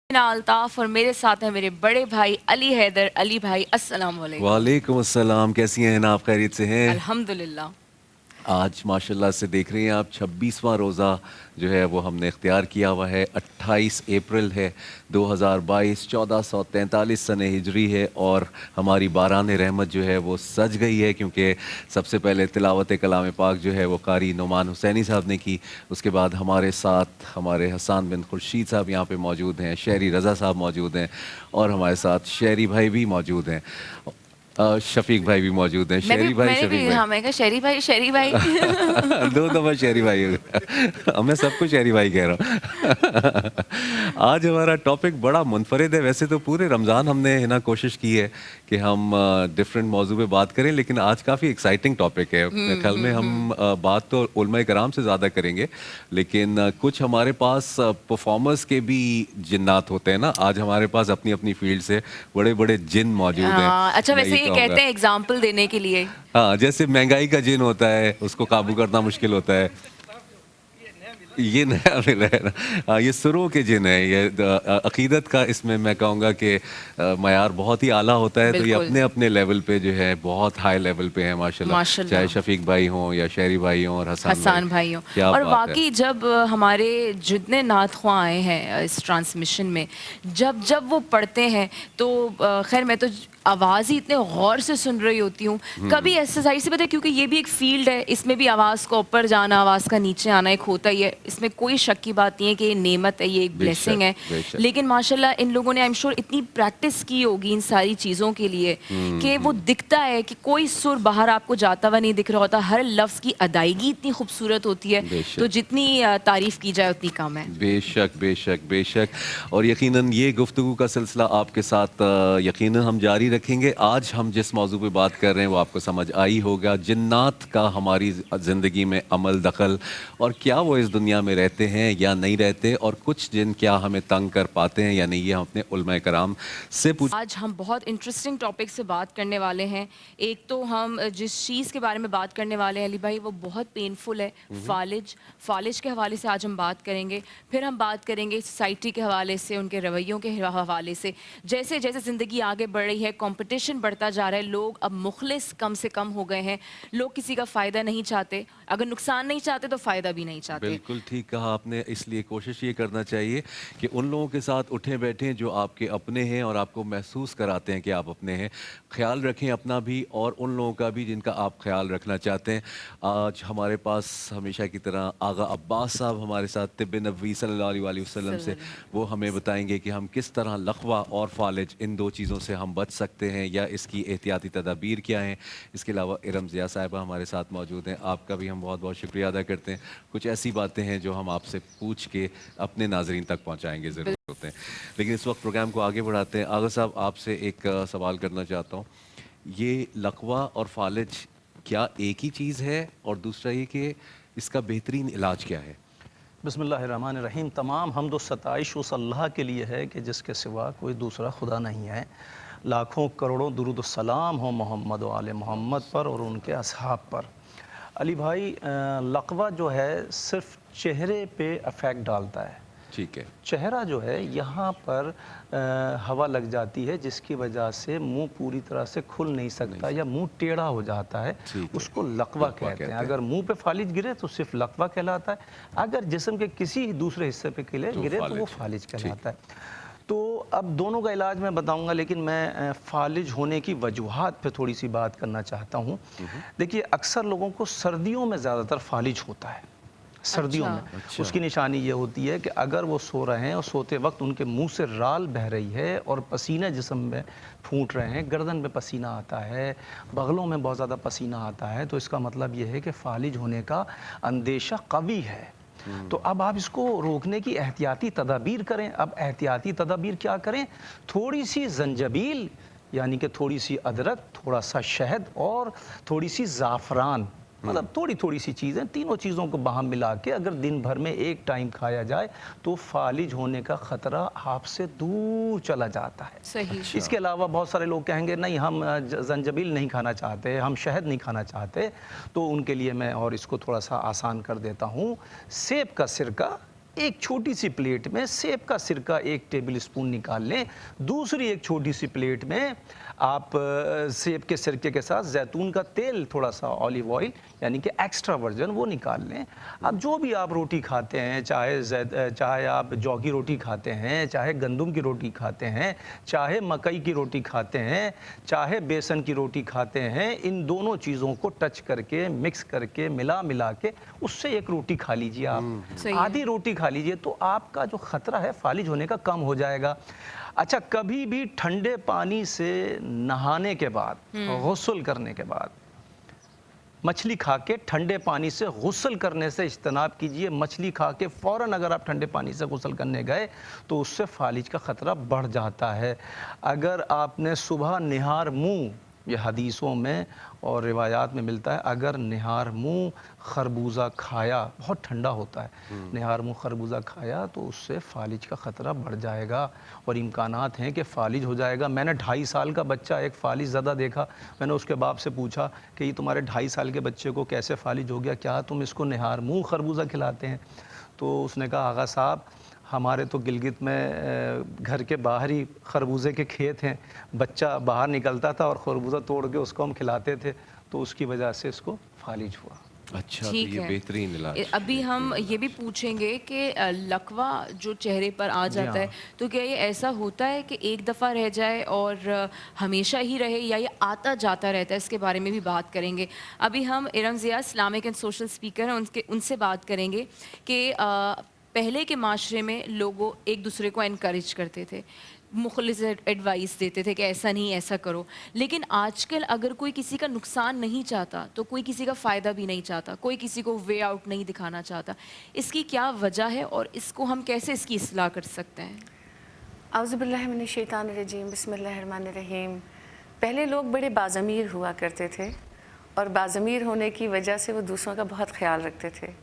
अल्ताफ और मेरे साथ हैं मेरे बड़े भाई अली हैदर। अली भाई अस्सलाम वालेकुम। वालेकुम अस्सलाम। कैसी हैं आप? खैरियत से हैं? अल्हम्दुलिल्लाह। आज माशाल्लाह से देख रही हैं आप 26वां रोज़ा जो है वो हमने इख्तियार किया हुआ है। 28 अप्रैल है 2022, 1443 सन हिजरी है और हमारी बारान रहमत जो है वो सज गई है, क्योंकि सबसे पहले तिलावत कलाम पाक जो है वो कारी नुमान हुसैनी साहब ने की। उसके बाद हमारे साथ हमारे हसन बिन खुर्शीद साहब यहाँ पे मौजूद हैं, शहरी रज़ा साहब मौजूद हैं और हमारे साथ शहरी भाई भी मौजूद हैं, शफीक भाई भी मौजूद हैं। शहरी भाई, शफीक भाई। हाँ, मैं कहा शहरी भाई, शहरी भाई। दो दफा शहरी भाई हो गया। मैं सबको शहरी भाई कह रहा हूँ। आज हमारा टॉपिक बड़ा मुनफरिद है। वैसे तो पूरे रमज़ान हमने है ना कोशिश की है कि हम डिफरेंट मौजू पे बात करें, लेकिन आज काफ़ी एक्साइटिंग टॉपिक है। मेरे ख्याल में हम बात तो उलमा कराम से ज़्यादा करेंगे, लेकिन कुछ हमारे पास परफॉर्मर्स के भी जिन्नात होते हैं ना। आज हमारे पास अपनी अपनी फील्ड से बड़े बड़े जिन मौजूद हैं। अच्छा, मैं वैसे ये कहूँगा, कहते हैं एग्जाम्पल देने के लिए। हाँ, जैसे महंगाई का जिन होता है, उसको काबू करना मुश्किल होता है। ये नया मिला है ना। हाँ, ये सुरों के जिन है। ये अकीदत का इसमें मैं कहूँगा कि मयार बहुत ही आला होता है। तो ये अपने अपने लेवल पे जो है बहुत हाई लेवल पे है माशाल्लाह। चाहे शफीक भाई हों या शहरी भाई हों और हसन भाई हों। क्या और बात वाकई है। जब हमारे जितने नात ख्वां आए हैं इस ट्रांसमिशन में, जब जब वो पढ़ते हैं तो खैर मैं तो आवाज़ ही इतने गौर से सुन रही होती हूँ। कभी एक्सरसाइज से पता है, क्योंकि ये भी एक फील्ड है, इसमें भी आवाज़ का ऊपर जाना, आवाज़ का नीचे आना एक होता ही है। इसमें कोई शक की बात नहीं है कि ये नेमत है, ये एक ब्लेसिंग है। लेकिन माशाल्लाह इन लोगों ने आई एम श्योर इतनी प्रैक्टिस की होगी इन सारी चीज़ों के लिए कि वो दिखता है कि कोई सुर बाहर आपको जाता हुआ नहीं दिख रहा होता। हर लफ्ज़ की अदायगी इतनी खूबसूरत होती है, तो जितनी तारीफ़ की जाए उतनी कम है। बेशक बेशक बेशक। और यकीनन ये गुफ्तगू का सिलसिला आपके साथ यकीनन हम जारी रखेंगे। आज हम जिस मौजू पे बात कर रहे हैं वो आपको समझ आई होगा, जिन्नात का हमारी ज़िंदगी में अमल दखल, और क्या वो इस दुनिया में रहते हैं या नहीं रहते, और कुछ जिन क्या हमें तंग कर पाते हैं या नहीं। ये हम अपने उलमा कराम से पूछ। आज हम बहुत इंटरेस्टिंग टॉपिक से बात करने वाले हैं। एक तो हम जिस चीज़ के बारे में बात करने वाले हैं अली भाई, वो बहुत पेनफुल है। फालिज के हवाले से आज हम बात करेंगे। फिर हम बात करेंगे सोसाइटी के हवाले से, उनके रवैयों के हवाले से। जैसे जैसे ज़िंदगी आगे बढ़ रही है, कंपटीशन बढ़ता जा रहा है, लोग अब मुखलिस कम से कम हो गए हैं। लोग किसी का फ़ायदा नहीं चाहते, अगर नुकसान नहीं चाहते तो फ़ायदा भी नहीं चाहते। बिल्कुल ठीक कहा आपने। इसलिए कोशिश ये करना चाहिए कि उन लोगों के साथ उठें बैठें जो आपके अपने हैं और आपको महसूस कराते हैं कि आप अपने हैं। ख्याल रखें अपना भी और उन लोगों का भी जिनका आप ख्याल रखना चाहते हैं। आज हमारे पास हमेशा की तरह आगा अब्बास साहब हमारे साथ तिब्ब नबवी सल्लल्लाहु अलैहि वसल्लम से, वो हमें बताएंगे कि हम किस तरह लक़वा और फालिज इन दो चीज़ों से हम बच सकते हैं या इसकी एहतियाती तदाबीर क्या हैं। इसके अलावा इरम ज़िया साहिबा हमारे साथ मौजूद हैं। आपका भी हम बहुत बहुत शुक्रिया अदा करते हैं। कुछ ऐसी बातें हैं जो हम आपसे पूछ के अपने नाजरीन तक पहुँचाएँगे ज़रूर होते हैं। लेकिन इस वक्त प्रोग्राम को आगे बढ़ाते हैं। आगा साहब, आपसे एक सवाल करना चाहता हूँ। ये लक़वा और फालिज क्या एक ही चीज़ है, और दूसरा ये कि इसका बेहतरीन इलाज क्या है? बिस्मिल्लाहिर्रहमानिर्रहीम। तमाम हम्द व सताइश उस अल्लाह के लिए है कि जिसके सिवा कोई दूसरा खुदा नहीं है। लाखों करोड़ों दुरूद सलाम हो मोहम्मद व आले मोहम्मद पर और उनके असहाब पर। अली भाई, लक़वा जो है सिर्फ चेहरे पे अफेक्ट डालता है। ठीक है। चेहरा जो है यहाँ पर हवा लग जाती है, जिसकी वजह से मुंह पूरी तरह से खुल नहीं सकता या मुंह टेढ़ा हो जाता है। उसको लक़वा कहते हैं। अगर मुंह पे फालिज गिरे तो सिर्फ लक़वा कहलाता है। अगर जिस्म के किसी दूसरे हिस्से पे गिरे तो वो फालिज कहलाता है। तो अब दोनों का इलाज मैं बताऊंगा, लेकिन मैं फालिज होने की वजूहात पे थोड़ी सी बात करना चाहता हूँ। देखिए, अक्सर लोगों को सर्दियों में ज़्यादातर फालिज होता है। सर्दियों में उसकी निशानी ये होती है कि अगर वो सो रहे हैं और सोते वक्त उनके मुंह से राल बह रही है और पसीने जिस्म में फूट रहे हैं, गर्दन में पसीना आता है, बगलों में बहुत ज़्यादा पसीना आता है, तो इसका मतलब ये है कि फालिज होने का अंदेशा कवी है। तो अब आप इसको रोकने की एहतियाती तदाबीर करें। अब एहतियाती तदाबीर क्या करें? थोड़ी सी जंजबील यानी कि थोड़ी सी अदरक, थोड़ा सा शहद और थोड़ी सी ज़ाफ़रान, मतलब थोड़ी थोड़ी सी चीज़ें, तीनों चीज़ों को बाहम मिला के अगर दिन भर में एक टाइम खाया जाए तो फालिज होने का ख़तरा आपसे दूर चला जाता है। सही। इसके अलावा बहुत सारे लोग कहेंगे नहीं, हम जंजबील नहीं खाना चाहते, हम शहद नहीं खाना चाहते, तो उनके लिए मैं और इसको थोड़ा सा आसान कर देता हूँ। सेब का सिरका एक छोटी सी प्लेट में सेब का सिरका 1 टेबल स्पून निकाल लें। दूसरी एक छोटी सी प्लेट में आप सेब के सिरके के साथ जैतून का तेल, थोड़ा सा ऑलिव ऑयल, यानी कि एक्स्ट्रा वर्जन, वो निकाल लें। अब जो भी आप रोटी खाते हैं, चाहे आप जौ की रोटी खाते हैं, चाहे गंदम की रोटी खाते हैं, चाहे मकई की रोटी खाते हैं, चाहे बेसन की रोटी खाते हैं, इन दोनों चीज़ों को टच करके, मिक्स करके, मिला के उससे एक रोटी खा लीजिए आप। आधी रोटी खा लीजिए तो आपका जो खतरा है फालिज होने का कम हो जाएगा। अच्छा, कभी भी ठंडे पानी से नहाने के बाद, गुस्ल करने के बाद, मछली खा के ठंडे पानी से गुस्ल करने से इज्तनाब कीजिए। मछली खा के फ़ौरन अगर आप ठंडे पानी से गुस्ल करने गए तो उससे फालिज का ख़तरा बढ़ जाता है। अगर आपने सुबह निहार मुँह, ये हदीसों में और रिवायात में मिलता है, अगर निहार मुँह खरबूजा खाया, बहुत ठंडा होता है, निहार मुँह खरबूजा खाया तो उससे फालिज का ख़तरा बढ़ जाएगा और इम्कानात हैं कि फालिज हो जाएगा। मैंने 2.5 साल का बच्चा एक फालिज ज़दा देखा। मैंने उसके बाप से पूछा कि ये तुम्हारे 2.5 साल के बच्चे को कैसे फालिज हो गया, क्या तुम इसको निहार मुँह खरबूजा खिलाते हैं? तो उसने कहा, आगा साहब, हमारे तो गिलगित में घर के बाहर ही खरबूजे के खेत हैं, बच्चा बाहर निकलता था और खरबूजा तोड़ के उसको हम खिलाते थे, तो उसकी वजह से इसको फालिज हुआ। अच्छा, तो ठीक ये है। बेहतरीन इलाज। अभी हम ये भी पूछेंगे कि लकवा जो चेहरे पर आ जाता है, तो क्या ये ऐसा होता है कि एक दफ़ा रह जाए और हमेशा ही रहे, या ये आता जाता रहता है? इसके बारे में भी बात करेंगे। अभी हम Iram Zia, Islamic and social speaker हैं, उनसे बात करेंगे कि पहले के माशरे में लोगों एक दूसरे को इनकरेज करते थे, मुखलिस एडवाइस देते थे कि ऐसा नहीं, ऐसा करो। लेकिन आजकल अगर कोई किसी का नुकसान नहीं चाहता तो कोई किसी का फ़ायदा भी नहीं चाहता, कोई किसी को वे आउट नहीं दिखाना चाहता। इसकी क्या वजह है और इसको हम कैसे इसकी इस्लाह कर सकते हैं? औज़ुबिल्लाहि मिनश्शैतानिर्रजीम, बिस्मिल्लाहिर्रहमानिर्रहीम। पहले लोग बड़े बाज़मीर हुआ करते थे और बाज़मीर होने की वजह से वो दूसरों का बहुत ख्याल रखते थे।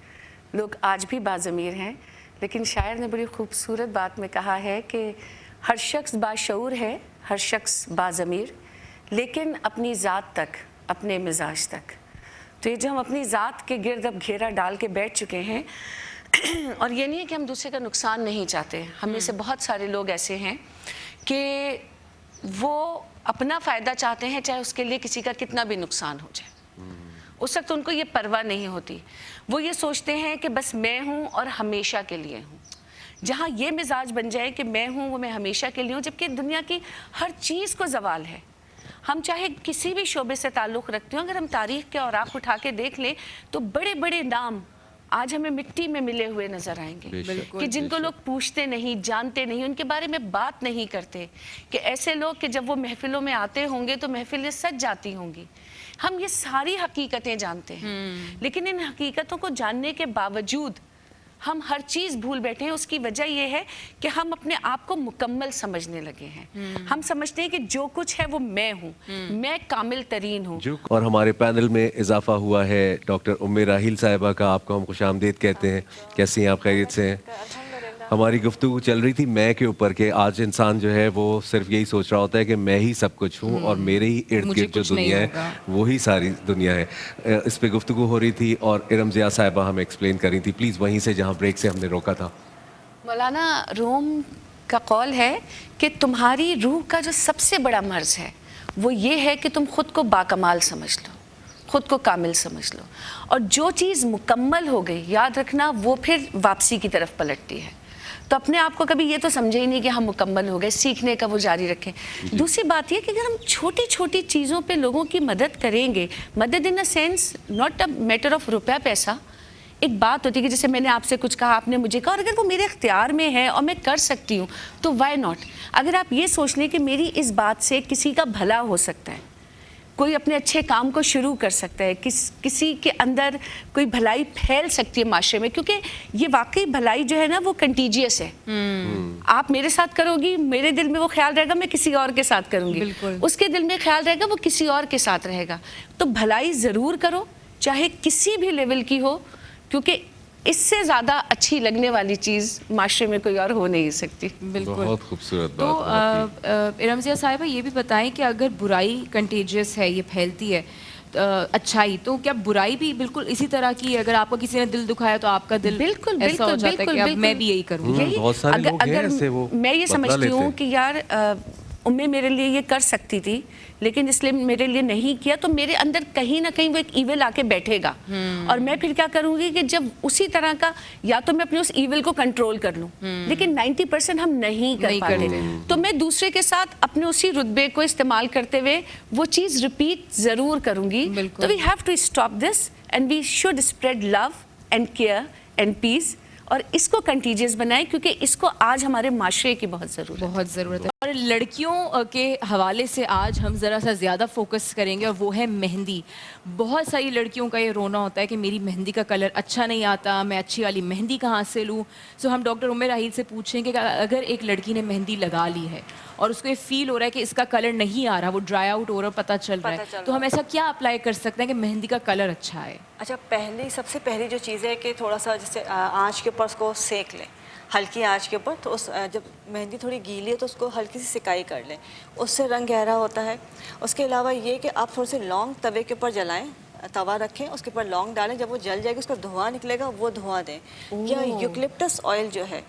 लोग आज भी बाज़मीर हैं, लेकिन शायर ने बड़ी खूबसूरत बात में कहा है कि हर शख्स बाशऊर है, हर शख्स बाज़मीर, लेकिन अपनी ज़ात तक, अपने मिजाज तक। तो ये जो हम अपनी ज़ात के गिर्द अब घेरा डाल के बैठ चुके हैं और ये नहीं है कि हम दूसरे का नुकसान नहीं चाहते। हम में से बहुत सारे लोग ऐसे हैं कि वो अपना फ़ायदा चाहते हैं, चाहे उसके लिए किसी का कितना भी नुकसान हो जाए। उस वक्त उनको ये परवाह नहीं होती। वो ये सोचते हैं कि बस मैं हूँ और हमेशा के लिए हूँ। जहाँ ये मिजाज बन जाए कि मैं हूँ, वो मैं हमेशा के लिए हूँ, जबकि दुनिया की हर चीज़ को ज़वाल है। हम चाहे किसी भी शोबे से ताल्लुक़ रखते हो, अगर हम तारीख़ के औराक उठा के देख लें तो बड़े बड़े नाम आज हमें मिट्टी में मिले हुए नज़र आएंगे कि जिनको लोग पूछते नहीं, जानते नहीं, उनके बारे में बात नहीं करते। कि ऐसे लोग कि जब वो महफ़िलों में आते होंगे तो महफ़िलें सज जाती होंगी। हम ये सारी हकीकतें जानते हैं, लेकिन इन हकीकतों को जानने के बावजूद हम हर चीज़ भूल बैठे हैं। उसकी वजह यह है कि हम अपने आप को मुकम्मल समझने लगे हैं। हम समझते हैं कि जो कुछ है वो मैं हूँ, मैं कामिल तरीन हूँ। और हमारे पैनल में इजाफा हुआ है डॉक्टर उम्मे राहिल साहिबा का। आपको हम खुशामदीद कहते हैं। कैसी हैं आप? खैरियत से हैं? हमारी गुफ्तगू चल रही थी मैं के ऊपर के आज इंसान जो है वो सिर्फ यही सोच रहा होता है कि मैं ही सब कुछ हूँ और मेरे ही इर्द गिर्द जो दुनिया है वो ही सारी दुनिया है। इस पे गुफ्तगू हो रही थी और इरम ज़िया साहिबा हमें एक्सप्लेन कर रही थी। प्लीज़ वहीं से जहाँ ब्रेक से हमने रोका था। मौलाना रूम का कौल है कि तुम्हारी रूह का जो सबसे बड़ा मर्ज़ है वो ये है कि तुम खुद को बाकमाल समझ लो, खुद को कामिल समझ लो, और जो चीज़ मुकम्मल हो गई, याद रखना, वो फिर वापसी की तरफ पलटती है। तो अपने आप को कभी ये तो समझे ही नहीं कि हम मुकम्मल हो गए, सीखने का वो जारी रखें। दूसरी बात ये कि अगर हम छोटी छोटी चीज़ों पे लोगों की मदद करेंगे, मदद in a sense not a matter of रुपया पैसा। एक बात होती है कि जैसे मैंने आपसे कुछ कहा, आपने मुझे कहा, और अगर वो मेरे इख्तियार में है और मैं कर सकती हूँ तो वाई नॉट। अगर आप ये सोच लें कि मेरी इस बात से किसी का भला हो सकता है, कोई अपने अच्छे काम को शुरू कर सकता है, किसी के अंदर कोई भलाई फैल सकती है माशरे में, क्योंकि ये वाकई भलाई जो है ना वो कंटीजियस है। आप मेरे साथ करोगी, मेरे दिल में वो ख्याल रहेगा, मैं किसी और के साथ करूँगी, उसके दिल में ख्याल रहेगा, वो किसी और के साथ रहेगा। तो भलाई ज़रूर करो, चाहे किसी भी लेवल की हो, क्योंकि इससे ज़्यादा अच्छी लगने वाली चीज़ माशरे में कोई और हो नहीं सकती। बिल्कुल, बहुत खूबसूरत तो बात। इरम ज़िया साहिबा ये भी बताएं कि अगर बुराई कंटेजियस है, ये फैलती है, अच्छाई, तो क्या बुराई भी बिल्कुल इसी तरह की है? अगर आपका किसी ने दिल दुखाया तो आपका दिल बिल्कुल ऐसा हो जाता है कि अब मैं भी यही करूँगी? यही बहुत सारे लोग हैं अगर ऐसे, वो मैं ये बदला समझती लेते हूँ हैं। कि यार उम्मी मेरे लिए ये कर सकती थी, लेकिन इसलिए मेरे लिए नहीं किया, तो मेरे अंदर कहीं ना कहीं वो एक ईविल आके बैठेगा। और मैं फिर क्या करूँगी कि जब उसी तरह का, या तो मैं अपने उस ईविल को कंट्रोल कर लूँ, लेकिन 90% हम नहीं कर पाते, तो मैं दूसरे के साथ अपने उसी रुतबे को इस्तेमाल करते हुए वो चीज़ रिपीट ज़रूर करूँगी। तो we have to stop this and we should spread love and care and peace, और इसको कंटीजियस बनाएं, क्योंकि इसको आज हमारे माशरे की बहुत ज़रूरत है। और लड़कियों के हवाले से आज हम ज़रा सा ज़्यादा फोकस करेंगे, और वो है मेहंदी। बहुत सारी लड़कियों का ये रोना होता है कि मेरी मेहंदी का कलर अच्छा नहीं आता, मैं अच्छी वाली मेहंदी कहाँ से लूँ। सो हम डॉक्टर उम्मे राहील से पूछेंगे कि अगर एक लड़की ने मेहंदी लगा ली है और उसको ये फील हो रहा है कि इसका कलर नहीं आ रहा, वो ड्राई आउट हो रहा, पता चल रहा है, तो हम ऐसा क्या अप्लाई कर सकते हैं कि मेहंदी का कलर अच्छा आए? अच्छा, सबसे पहली जो चीज़ है कि थोड़ा सा जैसे आँच के ऊपर उसको सेक लें, हल्की आंच के ऊपर। तो उस जब मेहंदी थोड़ी गीली है तो उसको हल्की सी सिकाई कर लें, उससे रंग गहरा होता है। उसके अलावा ये कि आप थोड़े से लौंग तवे के ऊपर जलाएं, तवा रखें, उसके ऊपर लौंग डालें, जब वो जल जाएगी उसका धुआं निकलेगा, वो धुआं दें। या यूकलिप्टस ऑयल जो है,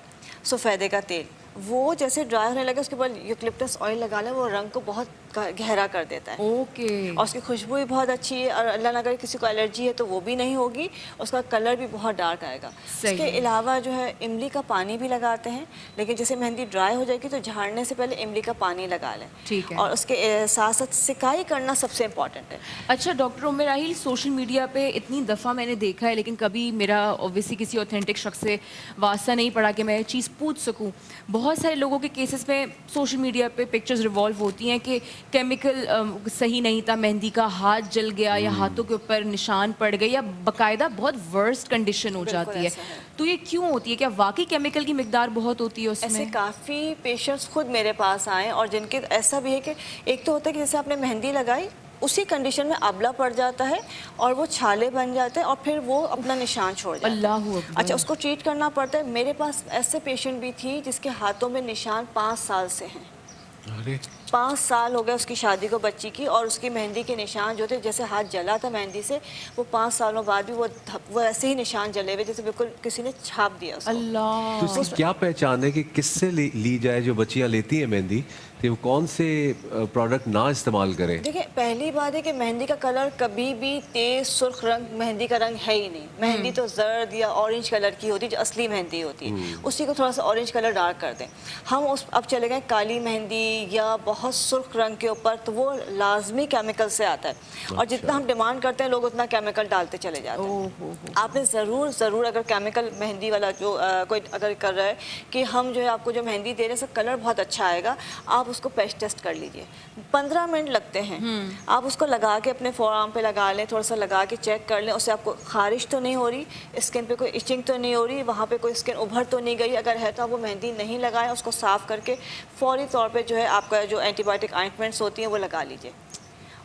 सफ़ेदे का तेल, वो जैसे ड्राई होने लगे उसके बाद यूकलिप्टस ऑयल लगा लें, वो रंग को बहुत गहरा कर देता है। ओके। और उसकी खुशबू भी बहुत अच्छी है, और अल्लाह ना करे किसी को एलर्जी है तो वो भी नहीं होगी, उसका कलर भी बहुत डार्क आएगा। इसके अलावा जो है इमली का पानी भी लगाते हैं, लेकिन जैसे मेहंदी ड्राई हो जाएगी तो झाड़ने से पहले इमली का पानी लगा लें। ठीक है। और उसके साथ साथ सिकाई करना सबसे इम्पॉर्टेंट है। अच्छा डॉक्टर उम्मे राहील, सोशल मीडिया पे इतनी दफ़ा मैंने देखा है, लेकिन कभी मेरा ऑब्वियसली किसी ऑथेंटिक शख्स से वास्ता नहीं पड़ा कि मैं ये चीज़ पूछ सकूं। बहुत सारे लोगों के केसेस में सोशल मीडिया पे पिक्चर्स रिवॉल्व होती हैं कि केमिकल सही नहीं था, मेहंदी का हाथ जल गया, या हाथों के ऊपर निशान पड़ गए, या बाकायदा बहुत वर्स्ट कंडीशन हो जाती है। तो ये क्यों होती है? क्या वाकई केमिकल की मिकदार बहुत होती है उसमें? ऐसे काफ़ी पेशेंट्स खुद मेरे पास आए, और जिनके ऐसा भी है कि एक तो होता है कि जैसे आपने मेहंदी लगाई, उसी कंडीशन में आंवला पड़ जाता है और वो छाले बन जाते हैं, और फिर वो अपना निशान छोड़ जाता है। अल्लाहू अकबर। अच्छा, उसको ट्रीट करना पड़ता है। मेरे पास ऐसे पेशेंट भी थी जिसके हाथों में निशान 5 साल से हैं। अरे 5 साल हो गए उसकी शादी को, बच्ची की, और उसकी मेहंदी के निशान जो थे, जैसे हाथ जला था मेहंदी से, वो 5 सालों बाद भी वो ऐसे ही निशान जले हुए, जैसे बिल्कुल किसी ने छाप दिया उसको। अल्लाह। तो इसकी क्या पहचान है कि किससे ली जाए? जो बच्चियां लेती हैं मेहंदी, तो वो कौन से प्रोडक्ट ना इस्तेमाल करें? देखिए, पहली बात है कि मेहंदी का कलर कभी भी तेज सुर्ख रंग मेहंदी का रंग है ही नहीं। मेहंदी तो जर्द या ऑरेंज कलर की होती है, जो असली मेहंदी होती है, उसी को थोड़ा सा ऑरेंज कलर डार्क कर दें। हम अब चले गए काली मेहंदी या बहुत सुर्ख रंग के ऊपर, तो वो लाजमी केमिकल से आता है, और जितना हम डिमांड करते हैं लोग उतना केमिकल डालते चले जाते हैं। आपने ज़रूर अगर केमिकल मेहंदी वाला जो कोई अगर कर रहा है कि हम जो है आपको जो मेहंदी दे रहे हैं उसका कलर बहुत अच्छा आएगा, आप उसको पेस्ट टेस्ट कर लीजिए। 15 मिनट लगते हैं। आप उसको लगा के अपने फोrearm पे लगा लें, थोड़ा सा लगा के चेक कर लें, उससे आपको खारिश तो नहीं हो रही, स्किन पे कोई इचिंग तो नहीं हो रही, वहाँ पे कोई स्किन उभर तो नहीं गई। अगर है तो आप वो मेहंदी नहीं लगाएं, उसको साफ़ करके फौरी तौर पे जो है आपका जो एंटीबायोटिक ऑइंटमेंट्स होती हैं वो लगा लीजिए,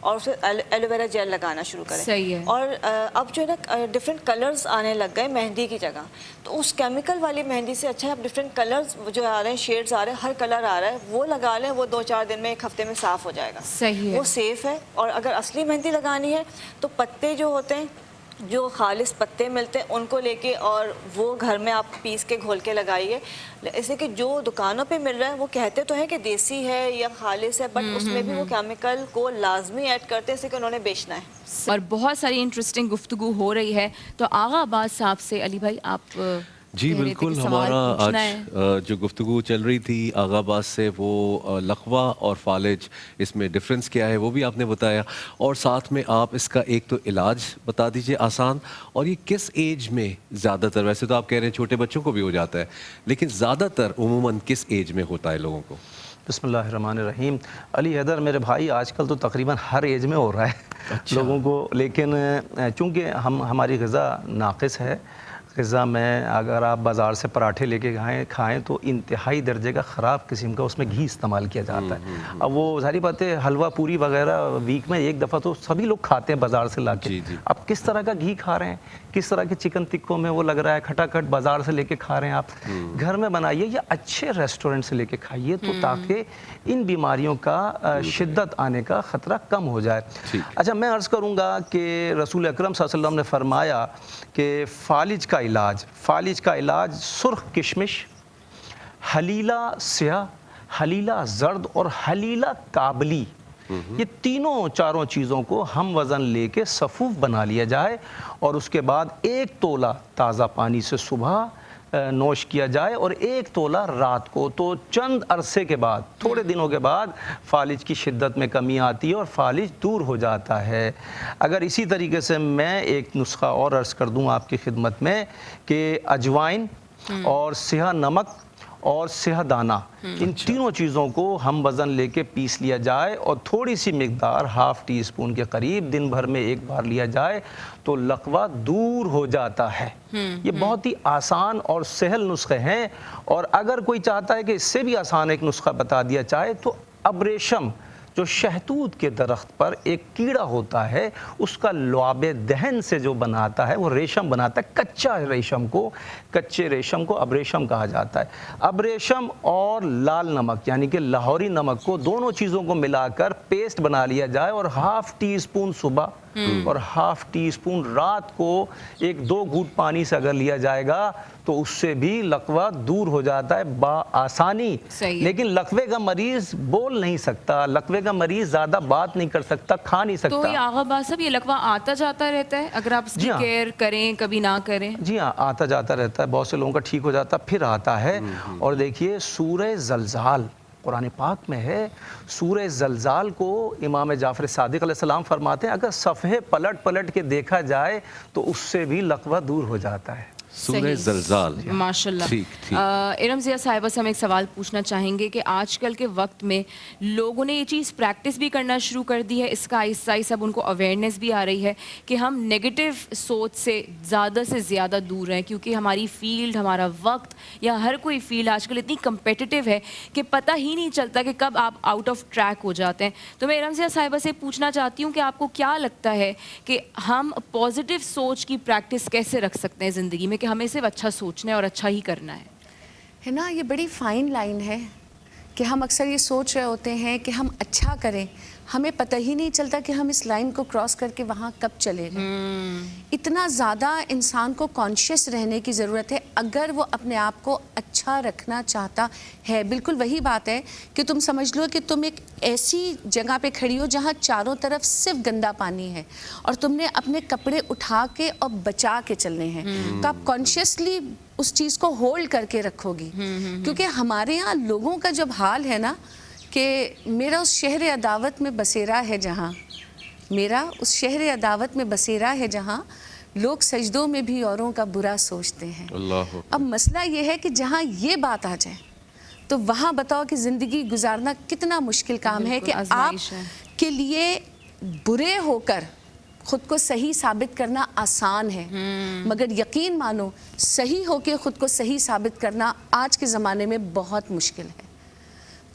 और उसे एलोवेरा जेल लगाना शुरू करें। सही है। और अब जो है ना डिफरेंट कलर्स आने लग गए मेहंदी की जगह, तो उस केमिकल वाली मेहंदी से अच्छा है आप डिफरेंट कलर्स जो आ रहे हैं, शेड्स आ रहे हैं, हर कलर आ रहा है, वो लगा लें। वो 2-4 दिन में, 1 हफ्ते में साफ़ हो जाएगा। सही है। वो सेफ़ है। और अगर असली मेहंदी लगानी है तो पत्ते जो होते हैं, जो खालिस पत्ते मिलते हैं, उनको लेके और वो घर में आप पीस के घोल के लगाइए। ऐसे कि जो दुकानों पे मिल रहा है वो कहते तो हैं कि देसी है या खालिस है, बट उसमें भी वो केमिकल को लाजमी ऐड करते हैं, इसे कि उन्होंने बेचना है। और बहुत सारी इंटरेस्टिंग गुफ्तगू हो रही है, तो आगा अब्बास साहब से अली भाई आप जी बिल्कुल, हमारा आज जो गुफ्तगू चल रही थी आगा अब्बास से, वो लकवा और फालिज, इसमें डिफरेंस क्या है वो भी आपने बताया, और साथ में आप इसका एक तो इलाज बता दीजिए आसान, और ये किस एज में ज़्यादातर, वैसे तो आप कह रहे हैं छोटे बच्चों को भी हो जाता है, लेकिन ज़्यादातर उमूमन किस एज में होता है लोगों को? बिस्मिल्लाहिर्रहमानिर्रहीम। अली हैदर मेरे भाई, आजकल तो तकरीबन हर एज में हो रहा है। अच्छा। लोगों को, लेकिन चूँकि हमारी ग़िज़ा नाक़िस है, غذا میں اگر آپ بازار سے پراٹھے لے کے کھائیں تو انتہائی درجے کا خراب قسم کا اس میں گھی استعمال کیا جاتا ہے. اب وہ ظاہری بات ہے حلوہ پوری وغیرہ ویک میں ایک دفعہ تو سبھی لوگ کھاتے ہیں بازار سے لا کے. اب کس طرح کا گھی کھا رہے ہیں, کس طرح کے چکن ٹکوں میں وہ لگ رہا ہے, کھٹا کھٹ بازار سے لے کے کھا رہے ہیں. آپ گھر میں بنائیے یا اچھے ریسٹورنٹ سے لے کے کھائیے تو تاکہ ان بیماریوں کا شدت آنے کا خطرہ کم ہو جائے. اچھا, میں عرض کروں گا کہ رسول اکرم صلی اللہ علیہ وسلم نے فرمایا کہ فالج کا علاج سرخ کشمش, حلیلہ سیاہ, حلیلہ زرد اور حلیلہ کابلی, یہ چاروں چیزوں کو ہم وزن لے کے صفوف بنا لیا جائے اور اس کے بعد 1 تولہ تازہ پانی سے صبح نوش کیا جائے اور 1 تولہ رات کو. تو چند عرصے کے بعد, تھوڑے دنوں کے بعد فالج کی شدت میں کمی آتی ہے اور فالج دور ہو جاتا ہے. اگر اسی طریقے سے میں ایک نسخہ اور عرض کر دوں آپ کی خدمت میں کہ اجوائن اور سیاہ نمک اور سیاہ دانہ, ان تینوں چیزوں کو ہم وزن لے کے پیس لیا جائے اور تھوڑی سی مقدار ½ ٹی اسپون کے قریب دن بھر میں ایک بار لیا جائے تو لقوہ دور ہو جاتا ہے. یہ بہت ہی آسان اور سہل نسخے ہیں. اور اگر کوئی چاہتا ہے کہ اس سے بھی آسان ایک نسخہ بتا دیا جائے تو ابریشم, جو شہتوت کے درخت پر ایک کیڑا ہوتا ہے, اس کا لعاب دہن سے جو بناتا ہے وہ ریشم بناتا ہے. کچے ریشم کو ابریشم کہا جاتا ہے. ابریشم اور لال نمک یعنی کہ لاہوری نمک کو, دونوں چیزوں کو ملا کر پیسٹ بنا لیا جائے اور ½ ٹی اسپون صبح اور ½ ٹی اسپون رات کو 1-2 گھونٹ پانی سے اگر لیا جائے گا تو اس سے بھی لقوہ دور ہو جاتا ہے بآسانی. لیکن لقوے کا مریض بول نہیں سکتا, لقوے کا مریض زیادہ بات نہیں کر سکتا, کھا نہیں سکتا. تو یہ آغا باز صاحب, یہ لقوہ آتا جاتا رہتا ہے اگر آپ اس کی کیئر کریں, کبھی نہ کریں؟ جی ہاں, آتا جاتا رہتا ہے. بہت سے لوگوں کا ٹھیک ہو جاتا پھر آتا ہے. اور دیکھیے سورہ زلزال قرآن پاک میں ہے. سورہ زلزال کو امام جعفر صادق علیہ السلام فرماتے ہیں اگر صفحے پلٹ کے دیکھا جائے تو اس سے بھی لقوہ دور ہو جاتا ہے. سورہ زلزال. ماشاءاللہ. ارم ضیاء صاحبہ سے ہم ایک سوال پوچھنا چاہیں گے کہ آج کل کے وقت میں لوگوں نے یہ چیز پریکٹس بھی کرنا شروع کر دی ہے, اس کا آہستہ اب ان کو اویئرنیس بھی آ رہی ہے کہ ہم نیگیٹو سوچ سے زیادہ دور ہیں, کیونکہ ہماری فیلڈ, ہمارا وقت یا ہر کوئی فیلڈ آج کل اتنی کمپیٹیٹیو ہے کہ پتہ ہی نہیں چلتا کہ کب آپ آؤٹ آف ٹریک ہو جاتے ہیں. تو میں ارم ضیاء صاحبہ سے پوچھنا چاہتی ہوں کہ آپ کو کیا لگتا ہے کہ ہم پازیٹیو سوچ کی پریکٹس کیسے رکھ سکتے ہیں زندگی میں کہ ہمیں صرف اچھا سوچنا ہے اور اچھا ہی کرنا ہے نا. یہ بڑی فائن لائن ہے کہ ہم اکثر یہ سوچ رہے ہوتے ہیں کہ ہم اچھا کریں, ہمیں پتہ ہی نہیں چلتا کہ ہم اس لائن کو کراس کر کے وہاں کب چلے گئے. اتنا زیادہ انسان کو کانشیس رہنے کی ضرورت ہے اگر وہ اپنے آپ کو اچھا رکھنا چاہتا ہے. بالکل وہی بات ہے کہ تم سمجھ لو کہ تم ایک ایسی جگہ پہ کھڑی ہو جہاں چاروں طرف صرف گندا پانی ہے اور تم نے اپنے کپڑے اٹھا کے اور بچا کے چلنے ہیں, تو آپ کانشیسلی اس چیز کو ہولڈ کر کے رکھو گی. کیونکہ ہمارے ہاں لوگوں کا جب حال ہے نا کہ میرا اس شہر عداوت میں بسیرا ہے جہاں, میرا اس شہر عداوت میں بسیرا ہے جہاں لوگ سجدوں میں بھی اوروں کا برا سوچتے ہیں. اب مسئلہ یہ ہے کہ جہاں یہ بات آ جائے تو وہاں بتاؤ کہ زندگی گزارنا کتنا مشکل کام ہے کہ آپ کے لیے برے ہو کر خود کو صحیح ثابت کرنا آسان ہے, مگر یقین مانو صحیح ہو کے خود کو صحیح ثابت کرنا آج کے زمانے میں بہت مشکل ہے.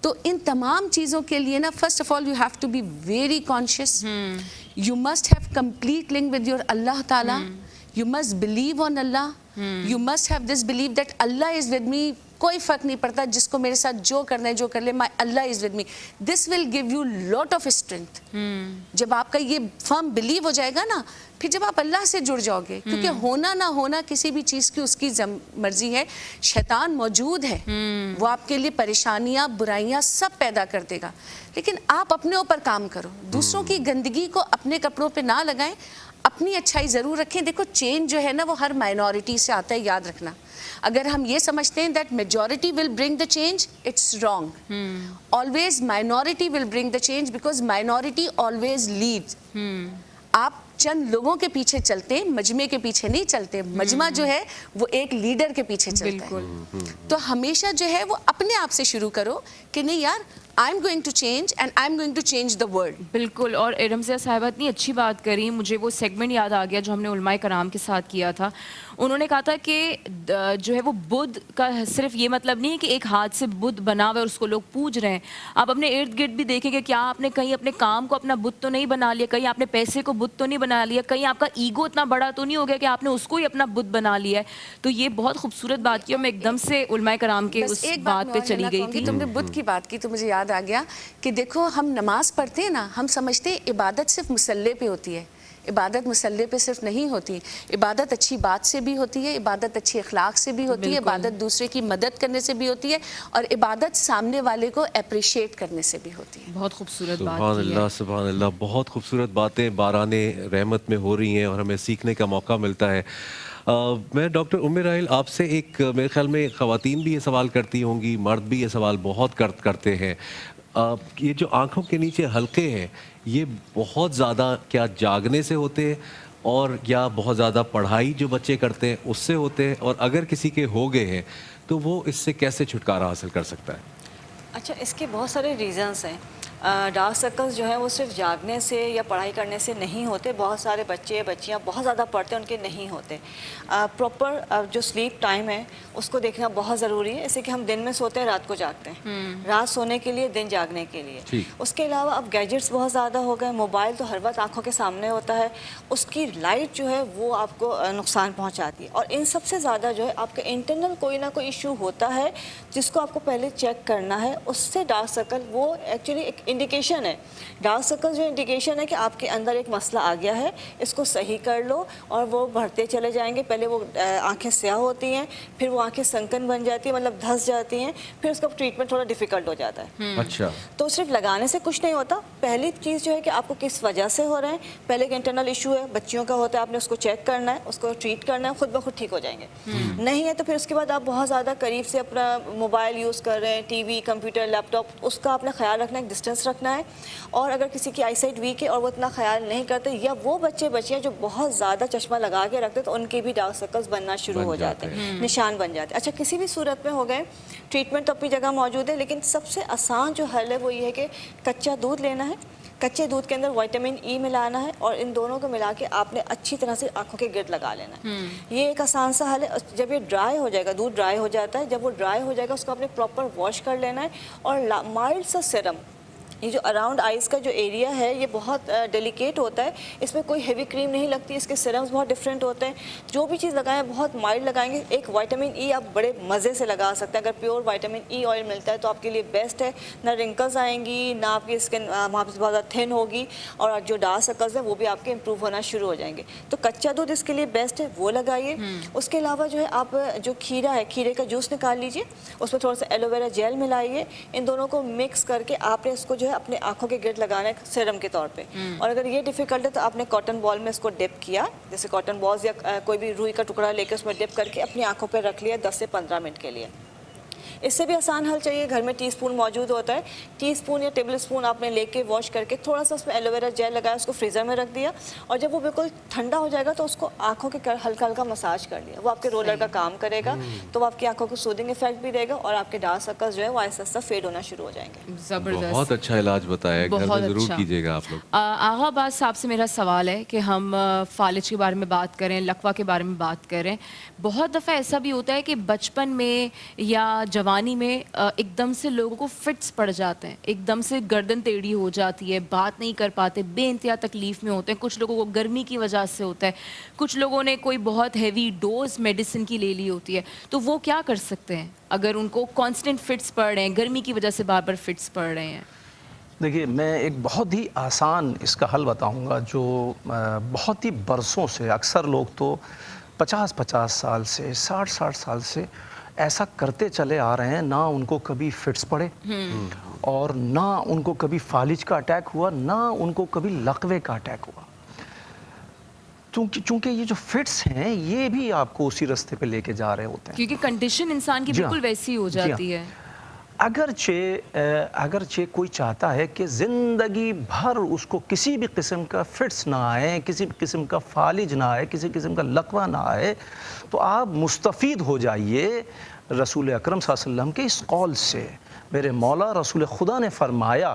تو ان تمام چیزوں کے لیے نا, first of all you have to be very conscious, you must have complete link with your اللہ تعالیٰ, یو مسٹ بلیو آن اللہ, you must have this believe that اللہ از ود می. کوئی فرق نہیں پڑتا جس کو میرے ساتھ جو کرنا ہے جو کر لے, مائی اللہ is with me. This will give you lot of strength. جب آپ کا یہ فرم بلیو ہو جائے گا نا, پھر جب آپ اللہ سے جڑ جاؤ گے, کیونکہ ہونا نہ ہونا کسی بھی چیز کی اس کی مرضی ہے. شیطان موجود ہے, وہ آپ کے لیے پریشانیاں برائیاں سب پیدا کر دے گا, لیکن آپ اپنے اوپر کام کرو, دوسروں کی گندگی کو اپنے کپڑوں پہ نہ لگائیں, اپنی اچھائی ضرور رکھیں. دیکھو چینج جو ہے نا وہ ہر مائنورٹی سے آتا ہے, یاد رکھنا. اگر ہم یہ سمجھتے ہیں that majority will bring the change, it's wrong. Always minority will bring the change because minority always lead. آپ چند لوگوں کے پیچھے چلتے ہیں, مجمع کے پیچھے نہیں چلتے. مجمع جو ہے وہ ایک لیڈر کے پیچھے چلتا ہے. تو ہمیشہ جو ہے وہ اپنے آپ سے شروع کرو کہ نہیں یار I'm going to change and I'm going to change the world. बिल्कुल, और रमज़िया साहिबा इतनी अच्छी बात करी, मुझे वो सेगमेंट याद आ गया जो हमने उलमाए कराम के साथ किया था। उन्होंने कहा था कि जो है वो बुद्ध का सिर्फ ये मतलब नहीं है कि एक हाथ से बुद्ध बना हुआ है और उसको लोग पूज रहे हैं। आप अपने इर्द गिर्द भी देखेंगे, क्या आपने कहीं अपने काम को अपना बुद्ध तो नहीं बना लिया, कहीं आपने पैसे को बुद्ध तो नहीं बना लिया, कहीं आपका ईगो इतना बड़ा तो नहीं हो गया कि आपने उसको ही अपना बुद्ध बना लिया है। तो ये बहुत खूबसूरत बात की और मैं एकदम से उलमाए कराम के उस बात पे चली गई थी। तुमने बुद्ध की बात की तो मुझे याद आ गया कि देखो, हम नमाज पढ़ते हैं ना, हम समझते हैं इबादत सिर्फ मुसल्ले पे होती है। इबादत मुसल्ले पे सिर्फ नहीं होती, इबादत अच्छी बात से भी होती है, इबादत अच्छी अखलाक से भी होती है, इबादत दूसरे की मदद करने से भी होती है, और इबादत सामने वाले को अप्रिशिएट करने से भी होती है। बहुत खूबसूरत बात सुभान की अल्लाह, है। सुभान अल्लाह, बहुत खूबसूरत बातें बाराने रहमत में हो रही हैं और हमें सीखने का मौका मिलता है। मैं डॉक्टर उम्मे राहिल आपसे एक, मेरे ख्याल में ख़वातीन भी ये सवाल करती होंगी, मर्द भी ये सवाल बहुत करते हैं, ये जो आँखों के नीचे हल्के हैं, ये बहुत ज़्यादा क्या जागने से होते हैं और या बहुत ज़्यादा पढ़ाई जो बच्चे करते हैं उससे होते हैं, और अगर किसी के हो गए हैं तो वो इससे कैसे छुटकारा हासिल कर सकता है? अच्छा, इसके बहुत सारे रीज़न्स हैं। डार्क सर्कल्स जो हैं वो सिर्फ जागने से या पढ़ाई करने से नहीं होते। बहुत सारे बच्चे बच्चियां बहुत ज़्यादा पढ़ते हैं, उनके नहीं होते। प्रॉपर जो स्लीप टाइम है उसको देखना बहुत ज़रूरी है। जैसे कि हम दिन में सोते हैं, रात को जागते हैं, रात सोने के लिए, दिन जागने के लिए। उसके अलावा अब गैजेट्स बहुत ज़्यादा हो गए, मोबाइल तो हर वक्त आँखों के सामने होता है, उसकी लाइट जो है वो आपको नुकसान पहुँचाती है। और इन सबसे ज़्यादा जो है आपके इंटरनल कोई ना कोई इशू होता है जिसको आपको पहले चेक करना है। उससे डार्क सर्कल वो एक्चुअली एक इंडिकेशन है। डार्क सर्कल जो इंडिकेशन है कि आपके अंदर एक मसला आ गया है, इसको सही कर लो, और वो बढ़ते चले जाएंगे। पहले वो आंखें स्याह होती हैं, फिर वो आंखें संकन बन जाती हैं, मतलब धंस जाती हैं, फिर उसका ट्रीटमेंट थोड़ा डिफिकल्ट हो जाता है। अच्छा, तो सिर्फ लगाने से कुछ नहीं होता। पहली चीज़ जो है कि आपको किस वजह से हो रहे हैं। पहले एक इंटरनल इशू है, बच्चियों का होता है, आपने उसको चेक करना है, उसको ट्रीट करना है, खुद ब खुद ठीक हो जाएंगे। नहीं है तो फिर उसके बाद आप बहुत ज़्यादा करीब से अपना मोबाइल यूज़ कर रहे हैं, टीवी, कंप्यूटर, लैपटॉप, उसका आपने ख्याल रखना है, एक डिस्टेंस रखना है। और अगर किसी की आईसाइट वीक है और वो इतना ख्याल नहीं करते, या वो बच्चे बच्चियाँ जो बहुत ज़्यादा चश्मा लगा के रखते, तो उनके भी डार्क सर्कल्स बनना शुरू हो जाते हैं, निशान बन जाते हैं। अच्छा, किसी भी सूरत में हो गए, ट्रीटमेंट तो अपनी जगह मौजूद है, लेकिन सबसे आसान जो हल है वो ये है कि कच्चा दूध लेना है, कच्चे दूध के अंदर विटामिन ई मिलाना है, और इन दोनों को मिला के आपने अच्छी तरह से आंखों के गिर्द लगा लेना है। ये एक आसान सा हल है। जब ये ड्राई हो जाएगा, दूध ड्राई हो जाता है, जब वो ड्राई हो जाएगा उसको आपने प्रॉपर वॉश कर लेना है, और माइल्ड सा सीरम, ये जो अराउंड आइज़ का जो एरिया है ये बहुत डेलिकेट होता है, इसमें कोई हेवी क्रीम नहीं लगती, इसके सिरम्स बहुत डिफरेंट होते हैं। जो भी चीज़ लगाएं बहुत माइल्ड लगाएंगे। एक विटामिन ई आप बड़े मज़े से लगा सकते हैं, अगर प्योर विटामिन ई ऑयल मिलता है तो आपके लिए बेस्ट है। ना रिंकल्स आएंगी, ना आपकी स्किन वहाँ पर बहुत ज़्यादा थिन होगी, और जो डार्क सर्कल्स हैं वो भी आपके इंप्रूव होना शुरू हो जाएंगे। तो कच्चा दूध इसके लिए बेस्ट है, वो लगाइए। उसके अलावा जो है आप जो खीरा है, खीरे का जूस निकाल लीजिए, उसमें थोड़ा सा एलोवेरा जेल मिलाइए, इन दोनों को मिक्स करके आपने इसको जो है अपने आंखों के गिर्द लगाना है सीरम के तौर पे। और अगर ये डिफिकल्ट है तो आपने कॉटन बॉल में इसको डिप किया, जैसे कॉटन बॉल्स या कोई भी रुई का टुकड़ा लेकर उसमें डिप करके अपनी आंखों पे रख लिया 10 से 15 मिनट के लिए। इससे भी आसान हल चाहिए, घर में टीस्पून मौजूद होता है, टीस्पून या टेबल स्पून आपने लेके वॉश करके थोड़ा सा उसमें एलोवेरा जेल लगाया, उसको फ्रीज़र में रख दिया, और जब वो बिल्कुल ठंडा हो जाएगा तो उसको आंखों के हल्का हल्का मसाज कर लिया। वो आपके रोलर का काम करेगा, तो वो आपकी आंखों को सूदिंग इफेक्ट भी देगा, और आपके डार्क सर्कल्स जो है वो आहिस्ता आहिस्ता फेड होना शुरू हो जाएंगे। ज़बरदस्त, बहुत अच्छा इलाज बताया, घर में ज़रूर अच्छा कीजिएगा आप लोग। आगा अब्बास साहब से मेरा सवाल है कि हम फालिज के बारे में बात करें, लकवा के बारे में बात करें। बहुत दफ़ा ऐसा भी होता है कि बचपन में या जवानी में एकदम से लोगों को फिट्स पड़ जाते हैं, एकदम से गर्दन टेढ़ी हो जाती है, बात नहीं कर पाते, बेइंतहा तकलीफ़ में होते हैं। कुछ लोगों को गर्मी की वजह से होता है, कुछ लोगों ने कोई बहुत हैवी डोज मेडिसिन की ले ली होती है, तो वो क्या कर सकते हैं अगर उनको कांस्टेंट फिट्स पड़ रहे हैं, गर्मी की वजह से बार बार फिट्स पड़ रहे हैं? देखिए, मैं एक बहुत ही आसान इसका हल बताऊंगा, जो बहुत ही बरसों से, अक्सर लोग तो 50-50 साल से, 60-60 साल से ऐसा करते चले आ रहे हैं, ना उनको कभी फिट्स पड़े और ना उनको कभी फालिज का अटैक हुआ, ना उनको कभी लकवे का अटैक हुआ। चूंकि ये जो फिट्स हैं ये भी आपको उसी रास्ते पे लेके जा रहे होते हैं, क्योंकि कंडीशन इंसान की बिल्कुल वैसी हो जाती है। अगरचे कोई चाहता है कि ज़िंदगी भर उसको किसी भी किस्म का फिट्स ना आए, किसी भी किस्म का फालिज ना आए, किसी किस्म का लकवा ना आए, तो आप मुस्तफ़ीद हो जाइए रसूल अकरम सल्लल्लाहु अलैहि वसल्लम के इस कौल से। मेरे मौला रसूल खुदा ने फरमाया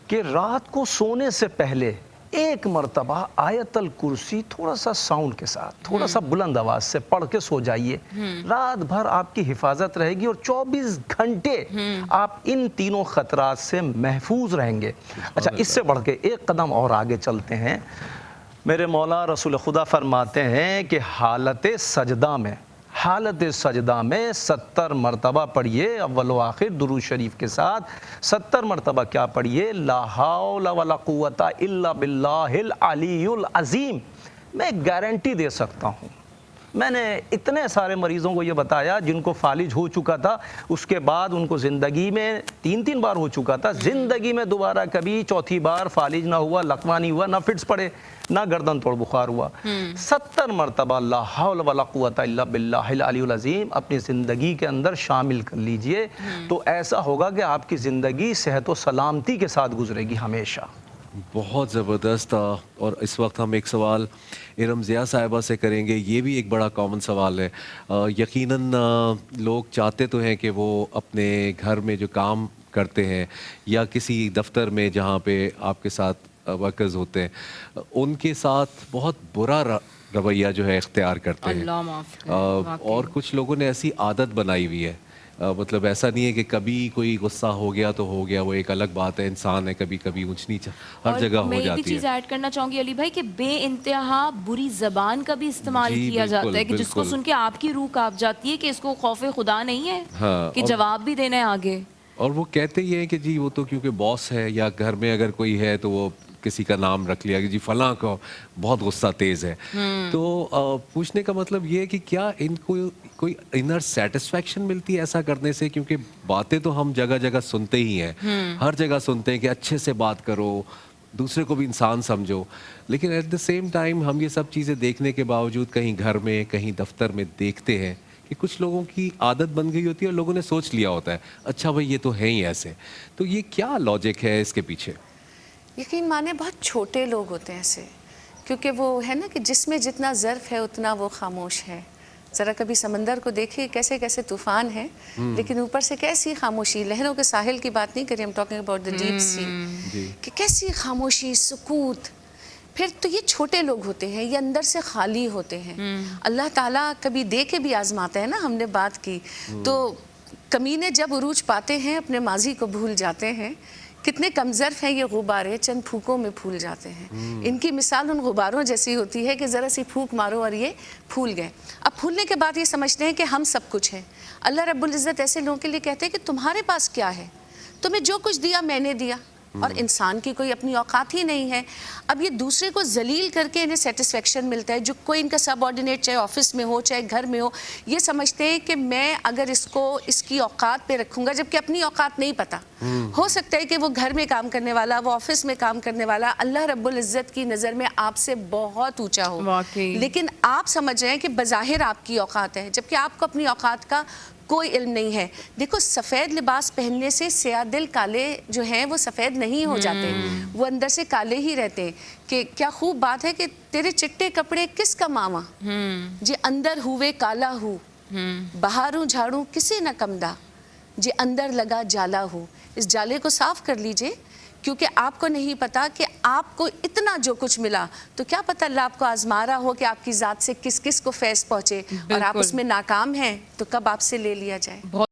कि रात को सोने से पहले एक मर्तबा आयतल कुर्सी थोड़ा सा साउंड के साथ, थोड़ा सा बुलंद आवाज से पढ़ के सो जाइए। रात भर आपकी हिफाजत रहेगी और 24 घंटे आप इन तीनों खतरात से महफूज रहेंगे। अच्छा, इससे बढ़ के एक कदम और आगे चलते हैं। मेरे मौला रसूल खुदा फरमाते हैं कि हालत सजदा में 70 मरतबा पढ़िए, अव्वल व आखिर दुरूद शरीफ के साथ 70 मरतबा क्या पढ़िए, ला हौला वला कुव्वता इल्ला बिल्लाहिल अलीयुल अज़ीम। मैं गारंटी दे सकता हूँ, मैंने इतने सारे मरीज़ों को ये बताया जिनको फालिज हो चुका था, उसके बाद उनको ज़िंदगी में 3-3 बार हो चुका था, ज़िंदगी में दोबारा कभी चौथी बार फालिज ना हुआ, लकवा नहीं हुआ, ना फिट्स पड़े, ना गर्दन तोड़ बुखार हुआ। 70 मरतबा ला हौल वला कुव्वता इल्ला बिल्लाहिल अलीयुल अज़ीम अपनी ज़िंदगी के अंदर शामिल कर लीजिए, तो ऐसा होगा कि आपकी ज़िंदगी सेहत व सलामती के साथ गुजरेगी हमेशा। बहुत ज़बरदस्त। और इस वक्त हम एक सवाल इरम ज़िया साहिबा से करेंगे। ये भी एक बड़ा कॉमन सवाल है। यकीनन लोग चाहते तो हैं कि वो अपने घर में जो काम करते हैं या किसी दफ्तर में जहाँ पे आपके साथ वर्कर्स होते हैं, उनके साथ बहुत बुरा रवैया जो है इख्तियार करते हैं। अल्लाह माफ़ करे, और कुछ लोगों ने ऐसी आदत बनाई हुई है। मतलब ऐसा नहीं है कि कभी कोई गुस्सा हो गया तो हो गया, वो एक अलग बात है, इंसान है, कभी कभी ऊंच नीच हर जगह हो मैं जाती भी चीज़ है। ऐड करना चाहूँगी अली भाई कि बेइंतहा बुरी जबान का भी इस्तेमाल जी, किया बिल्कुल, जाता है कि जिसको बिल्कुल। सुन के आपकी रूह कांप जाती है कि इसको खौफे खुदा नहीं है हाँ, कि और- जवाब भी देना है आगे। और वो कहते ही हैं कि जी वो तो क्योंकि बॉस है, या घर में अगर कोई है तो वो किसी का नाम रख लिया कि जी फलां को बहुत गुस्सा तेज है। तो पूछने का मतलब ये है कि क्या इनको कोई इनर सेटिस्फेक्शन मिलती है ऐसा करने से? क्योंकि बातें तो हम जगह जगह सुनते ही हैं, हर जगह सुनते हैं कि अच्छे से बात करो, दूसरे को भी इंसान समझो, लेकिन एट द सेम टाइम हम ये सब चीज़ें देखने के बावजूद कहीं घर में कहीं दफ्तर में देखते हैं कि कुछ लोगों की आदत बन गई होती है और लोगों ने सोच लिया होता है अच्छा भाई ये तो है ही ऐसे। तो ये क्या लॉजिक है इसके पीछे? यकीन माने बहुत छोटे लोग होते हैं ऐसे, क्योंकि वो है ना कि जिसमें जितना ज़र्फ़ है उतना वो खामोश है। ज़रा कभी समंदर को देखिए, कैसे कैसे तूफ़ान है, लेकिन ऊपर से कैसी खामोशी। लहरों के साहिल की बात नहीं करें, हम talking about the deep sea, कि कैसी खामोशी, सुकूत। फिर तो ये छोटे लोग होते हैं, ये अंदर से खाली होते हैं। अल्लाह ताला कभी दे के भी आजमाते हैं ना, हमने बात की। तो कमीने जब उरूज पाते हैं अपने माजी को भूल जाते हैं। कितने कमज़र्फ़ हैं ये गुब्बारे, चंद फूकों में फूल जाते हैं। इनकी मिसाल उन गुब्बारों जैसी होती है कि ज़रा सी फूक मारो और ये फूल गए। अब फूलने के बाद ये समझते हैं कि हम सब कुछ हैं। अल्लाह रब्बुल इज़्ज़त ऐसे लोगों के लिए कहते हैं कि तुम्हारे पास क्या है, तुम्हें जो कुछ दिया मैंने दिया, और इंसान की कोई अपनी औकात ही नहीं है। अब ये दूसरे को जलील करके इन्हें सेटिस्फेक्शन मिलता है। जो कोई इनका सबऑर्डिनेट, चाहे ऑफिस में हो चाहे घर में हो, ये समझते हैं कि मैं अगर इसको इसकी औकात पे रखूंगा, जबकि अपनी औकात नहीं पता। हो सकता है कि वो घर में काम करने वाला, वो ऑफिस में काम करने वाला अल्लाह रब्बुल इज़्ज़त की नज़र में आपसे बहुत ऊंचा हो, वाकई। लेकिन आप समझ रहे हैं कि बज़ाहिर आपकी औकात है, जबकि आपको अपनी औकात का कोई इल्म नहीं है। देखो, सफ़ेद लिबास पहनने से सिया दिल काले जो हैं वो सफ़ेद नहीं हो जाते, वो अंदर से काले ही रहते हैं। कि क्या खूब बात है कि तेरे चिट्टे कपड़े किसका मामा, जे अंदर हुए काला हूँ, बहारूं झाड़ू किसे न कमदा, जे अंदर लगा जाला हूँ। इस जाले को साफ कर लीजिए, क्योंकि आपको नहीं पता कि आपको इतना जो कुछ मिला, तो क्या पता अल्लाह आपको आजमा रहा हो कि आपकी ज़ात से किस किस को फैज़ पहुँचे, और आप बिल्कुल। उसमें नाकाम हैं तो कब आपसे ले लिया जाए। बहुत